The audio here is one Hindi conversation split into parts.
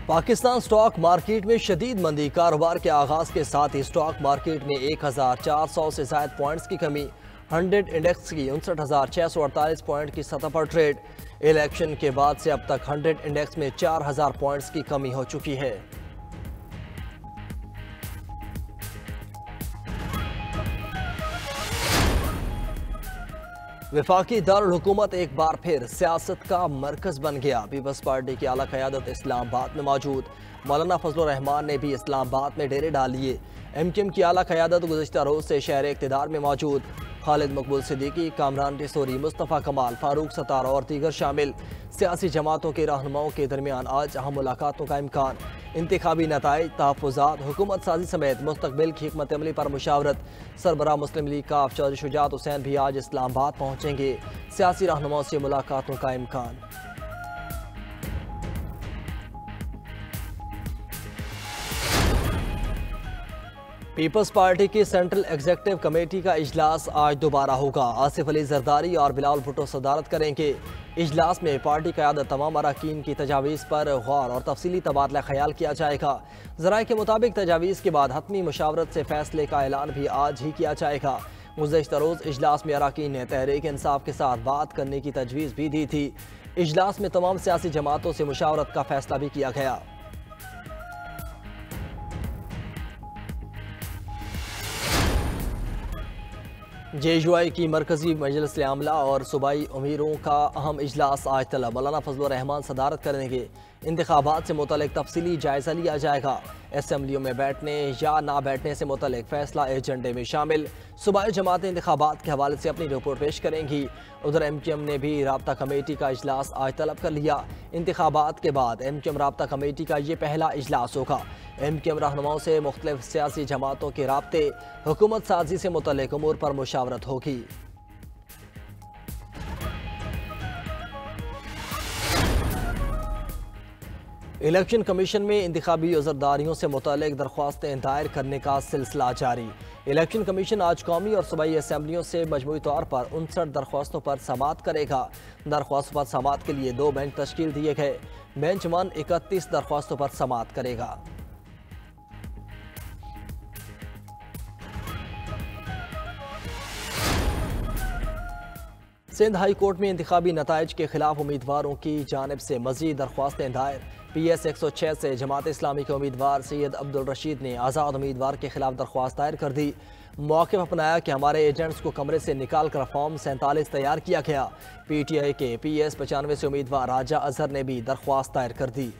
पाकिस्तान स्टॉक मार्केट में शदीद मंदी। कारोबार के आगाज के साथ ही स्टॉक मार्केट में 1400 से ज्यादा पॉइंट्स की कमी। 100 इंडेक्स की 59,648 पॉइंट की सतह पर ट्रेड। इलेक्शन के बाद से अब तक 100 इंडेक्स में 4000 पॉइंट्स की कमी हो चुकी है। वफाकी दारुल हुकूमत एक बार फिर सियासत का मरकज बन गया। पीपल्स पार्टी की आला क़यादत इस्लामाबाद में मौजूद। मौलाना फजलुर रहमान ने भी इस्लामाबाद में डेरे डाल लिए। MQM की आला क़यादत गुज़िश्ता रोज़ से शहर इक़्तिदार में मौजूद। खालिद मकबूल सिद्दीकी, कामरान रिसोरी, मुस्तफ़ा कमाल, फारूक सतार और दीगर शामिल। सियासी जमातों के रहनुमाओं के दरमियान आज अहम मुलाकातों का इम्कान। इंतखाबी नताइज, तहफ़्फ़ुज़ात, हुकूमत साजी समेत मुस्तक़बिल की हिकमत अमली पर मुशावरत। सरबराह मुस्लिम लीग का चौधरी शुजात हुसैन भी आज इस्लामाबाद पहुँचेंगे। सियासी रहनुमाओं से मुलाकातों का इम्कान। पीपल्स पार्टी की सेंट्रल एग्जीक्यूटिव कमेटी का इजलास आज दोबारा होगा। आसिफ अली जरदारी और बिलावल भुट्टो सदारत करेंगे। इजलास में पार्टी क़यादत तमाम अरकान की तजावीज़ पर गौर और तफसीली तबादला ख्याल किया जाएगा। ज़राए के मुताबिक तजावीज़ के बाद हतमी मुशावरत से फैसले का ऐलान भी आज ही किया जाएगा। गुज़श्ता रोज़ इजलास में अरकान ने तहरीक इंसाफ के साथ बात करने की तजवीज़ भी दी थी। इजलास में तमाम सियासी जमातों से मुशावरत का फैसला भी किया गया। JUI की मरकजी मजलिस आमला और सूबाई अमीरों का अहम इजलास आज तलब। मौलाना फजलुर रहमान सदारत करेंगे। इंतखाबात से मुतल्लिक तफसीली जायजा लिया जाएगा। असम्बलियों में बैठने या ना बैठने से मुतल्लिक फैसला एजेंडे में शामिल। सूबाई जमातें इंतखाबात के हवाले से अपनी रिपोर्ट पेश करेंगी। उधर MQM ने भी राब्ता कमेटी का इजलास आज तलब कर लिया। इंतखाबात के बाद MQM राब्ता कमेटी का ये पहला इजलास होगा। MQM रहनुमाओं से मुख्तलिफ सियासी जमातों के राब्ते, हुकूमत साजी से मुतल्लिक उमूर पर मुशावरत होगी। इलेक्शन कमीशन में इंतखाबी उज़रदारियों से मुतल्लिक दरख्वास्तें दायर करने का सिलसिला जारी। इलेक्शन कमीशन आज कौमी और सूबाई असम्बलियों से मजमूई तौर पर 59 दरख्वास्तों पर समाअत करेगा। दरख्वास्तों पर समाअत के लिए 2 बेंच तश्कील दिए गए। बेंच 1 31 दरख्वास्तों पर समाअत करेगा। सिंध हाई कोर्ट में इंतखाबी नताइज के खिलाफ उम्मीदवारों की जानिब से मजीद दरख्वास्तें दायर। PS 106 से जमात इस्लामी के उम्मीदवार सैयद अब्दुल रशीद ने आज़ाद उम्मीदवार के खिलाफ दरख्वास्त दायर कर दी। मौक़िफ़ अपनाया कि हमारे एजेंट्स को कमरे से निकाल कर फॉर्म 47 तैयार किया गया। PTI के PS 95 से उम्मीदवार राजा अजहर ने भी दरख्वास्त दायर कर दी।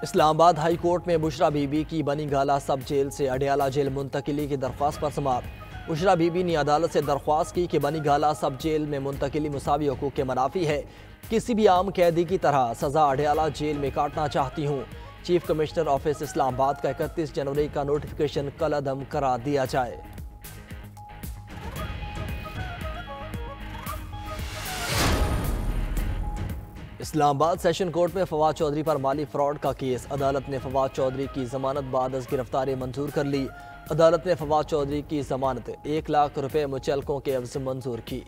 इस्लामाबाद हाई कोर्ट में बुशरा बीबी की बनी गाला सब जेल से अडियाला जेल मुंतकिली की दरख्वास्त पर समाअत। बुशरा बीबी ने अदालत से दरख्वास्त की कि बनी गाला सब जेल में मुंतकिली मुसावी हकूक़ के मनाफी है। किसी भी आम कैदी की तरह सज़ा अडियाला जेल में काटना चाहती हूँ। चीफ कमिश्नर ऑफिस इस्लामाबाद का 31 जनवरी का नोटिफिकेशन कल अदम करा दिया जाए। इस्लामाबाद सेशन कोर्ट में फवाद चौधरी पर माली फ्रॉड का केस। अदालत ने फवाद चौधरी की जमानत बाद अज गिरफ्तारी मंजूर कर ली। अदालत ने फवाद चौधरी की जमानत 1 लाख रुपए मुचलकों के एवज मंजूर की।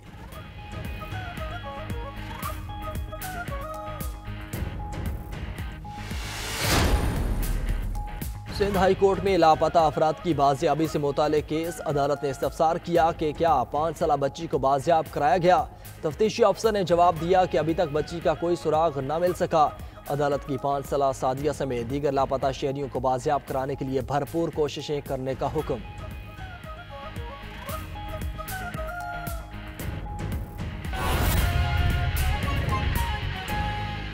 सिंध हाई कोर्ट में लापता अफराद की बाजियाबी से मुताल्लिक केस। अदालत ने इस्तफसार किया कि क्या 5 साला बच्ची को बाजियाब कराया गया। तफ्तीशी अफसर ने जवाब दिया कि अभी तक बच्ची का कोई सुराग न मिल सका। अदालत की 5 साला सादिया समेत दीगर लापता शहरियों को बाजियाब कराने के लिए भरपूर कोशिशें करने का हुक्म।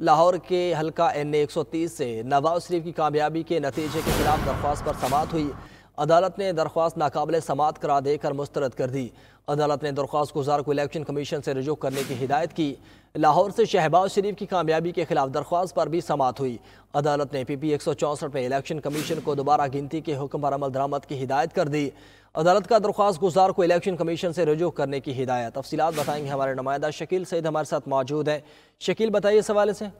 लाहौर के हल्का NA 130 से नवाज शरीफ की कामयाबी के नतीजे के खिलाफ दरख्वास्त पर समाअत हुई। अदालत ने दरख्वास्त नाकाबिल समाअत करार देकर मुस्तरद कर दी। अदालत ने दरख्वास्त गुजार को इलेक्शन कमीशन से रुजू करने की हिदायत की। लाहौर से शहबाज शरीफ की कामयाबी के खिलाफ दरख्वास्त पर भी समाअत हुई। अदालत ने PP 164 में इलेक्शन कमीशन को दोबारा गिनती के हुक्म पर अमल दरामद की हिदायत कर दी। अदालत का दरख्वास्त गुजार को इलेक्शन कमीशन से रुजू करने की हिदायत। तफसीलात बताएंगे हमारे नुमाइंदा शकील सईद हमारे साथ मौजूद है। शकील, बताइए इस हवाले से।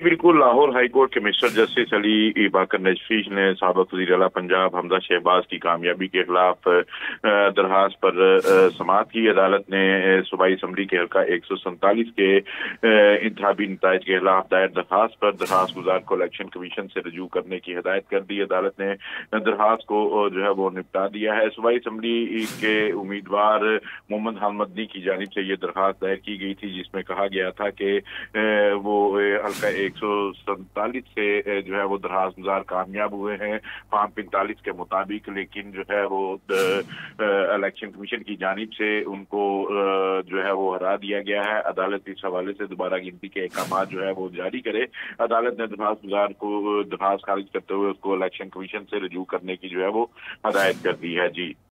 बिल्कुल, लाहौर हाई कोर्ट के मिस्टर जस्टिस अली बाकर नजफी ने साबिक वज़ीर आला पंजाब हमजा शहबाज की कामयाबी के खिलाफ दरखास्त पर समाअत की। अदालत ने सूबाई असम्बली के हल्का 147 के इंतखाबी नताइज के खिलाफ दायर दरखास्त पर दरखास्त गुजार को इलेक्शन कमीशन से रजू करने की हिदायत कर दी। अदालत ने दरखास्त को जो है वो निपटा दिया है। सूबाई असम्बली के उम्मीदवार मोहम्मद हामदनी की जानिब से ये दरखास्त दायर की गई थी, जिसमें कहा गया था कि वो हल्का 147 से जो है वो दरखास्त गुजार कामयाब हुए हैं फॉर्म 45 के मुताबिक, लेकिन जो है वो इलेक्शन कमीशन की जानिब से उनको जो है वो हरा दिया गया है। अदालत इस हवाले से दोबारा गिनती के अहकाम जो है वो जारी करे। अदालत ने दरखास्त गुजार को दरखास्त खारिज करते हुए उसको इलेक्शन कमीशन से रजू करने की जो है वो हदायत कर दी है। जी।